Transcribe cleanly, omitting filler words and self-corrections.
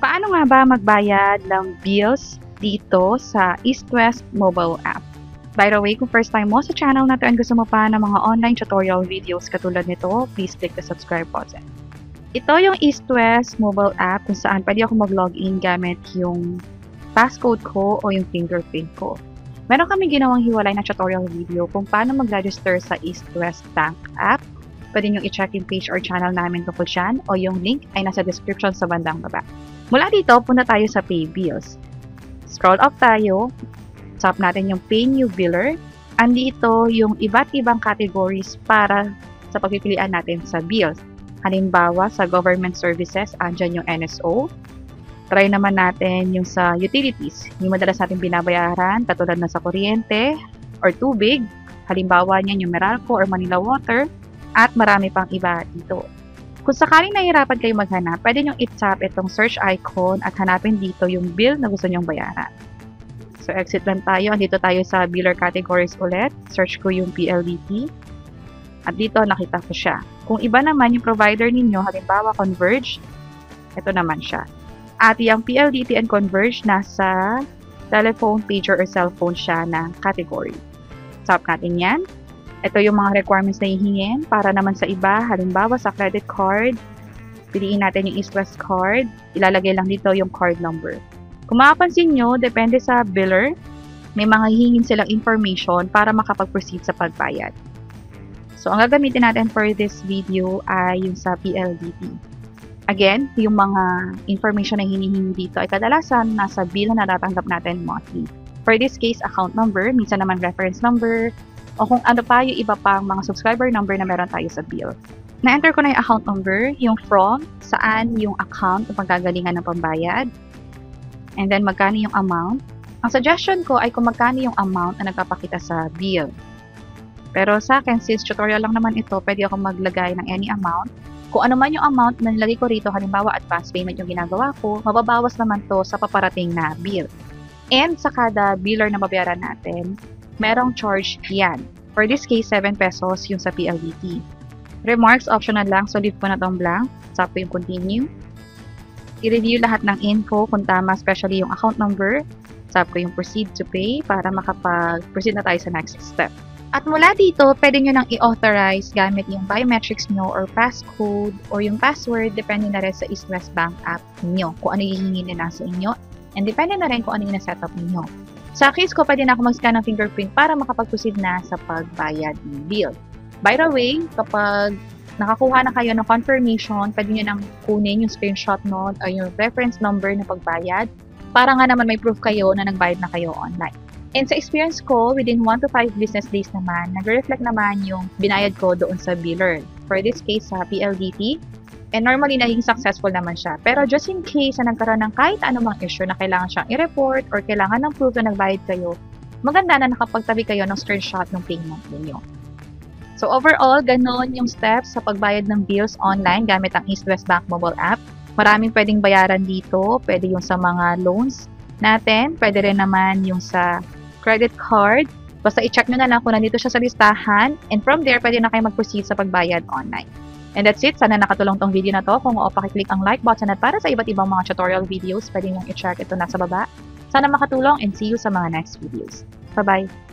Paano nga ba magbayad ng bills dito sa East West mobile app? By the way, kung first time mo sa channel na to and gusto mo pa ng mga online tutorial videos katulad nito, please click the subscribe button. Ito yung East West mobile app kung saan pwede ako mag-login gamit yung passcode ko o yung fingerprint ko. Meron kami ginawang hiwalay na tutorial video kung paano mag-register sa East West Bank app. Pwede nyo i-check yung page or channel namin tungkol dyan o yung link ay nasa description sa bandang baba. Mula dito, punta tayo sa Pay Bills. Scroll up tayo. Tap natin yung Pay New Biller. Andito yung iba't ibang categories para sa pagpipilian natin sa bills. Halimbawa, sa government services, andyan yung NSO. Try naman natin yung sa utilities. Yung madalas natin binabayaran, katulad na sa kuryente or tubig. Halimbawa niyan yung Meralco or Manila Water. At marami pang iba dito. Kung sakaling nahihirapan kayo maghanap, pwede nyo i-tap itong search icon at hanapin dito yung bill na gusto nyong bayaran. So, exit lang tayo. Andito tayo sa biller categories ulit. Search ko yung PLDT. At dito, nakita ko siya. Kung iba naman yung provider ninyo, halimbawa Converge, ito naman siya. At yung PLDT and Converge, nasa telephone, pager, or cellphone siya na category. Tap natin yan. Ito yung mga requirements na hihingin para naman sa iba. Halimbawa sa credit card, piliin natin yung East West card. Ilalagay lang dito yung card number. Kung makapansin nyo, depende sa biller, may mga hihingin silang information para makapag-proceed sa pagbayad. So, ang gagamitin natin for this video ay yung sa PLDT. Again, yung mga information na hinihingi dito ay kadalasan nasa bill na natatanggap natin monthly. For this case, account number, minsan naman reference number, o kung ano pa yung iba pang mga subscriber number na meron tayo sa bill. Na-enter ko na yung account number, yung from, saan yung account na paggagalingan ng pambayad, and then magkano yung amount. Ang suggestion ko ay kung magkano yung amount na nagpapakita sa bill. Pero sa akin, since tutorial lang naman ito, pwede ako maglagay ng any amount. Kung ano man yung amount na nilagay ko rito, halimbawa advance payment yung ginagawa ko, mababawas naman to sa paparating na bill. And sa kada biller na babayaran natin, merong charge yan. For this case, 7 pesos yung sa PLDT. Remarks, optional lang. So, leave ko na tong blank. Tap ko yung continue. I-review lahat ng info kung tama, especially yung account number. Tap ko yung proceed to pay para makapag-proceed na tayo sa next step. At mula dito, pwede nyo nang i-authorize gamit yung biometrics nyo or passcode or yung password, depende na rin sa East West Bank app nyo. Kung ano hihingin nila sa inyo. And depende na rin kung ano yung na-setup ninyo. Sa case ko, pwede na ako mag-scan ng fingerprint para makapag-proceed na sa pagbayad ng bill. By the way, kapag nakakuha na kayo ng confirmation, pwede nyo nang kunin yung screenshot nun o yung reference number na pagbayad para nga naman may proof kayo na nagbayad na kayo online. And sa experience ko, within 1 to 5 business days naman, nag-reflect naman yung binayad ko doon sa biller. For this case, sa PLDT. And normally, naging successful naman siya. Pero just in case na nagkaroon ng kahit anumang issue na kailangan siyang i-report or kailangan ng proof na nagbayad kayo, maganda na nakapagtabi kayo ng screenshot ng payment ninyo. So overall, ganon yung steps sa pagbayad ng bills online gamit ang East West Bank mobile app. Maraming pwedeng bayaran dito. Pwede yung sa mga loans natin. Pwede rin naman yung sa credit card. Basta i-check nyo na lang kung nandito siya sa listahan. And from there, pwede na kayo mag-proceed sa pagbayad online. And that's it. Sana nakatulong tong video na to. Kung oo, pakiclick ang like button at para sa iba't ibang mga tutorial videos, pwede nyo i-check ito nasa baba. Sana makatulong and see you sa mga next videos. Bye-bye!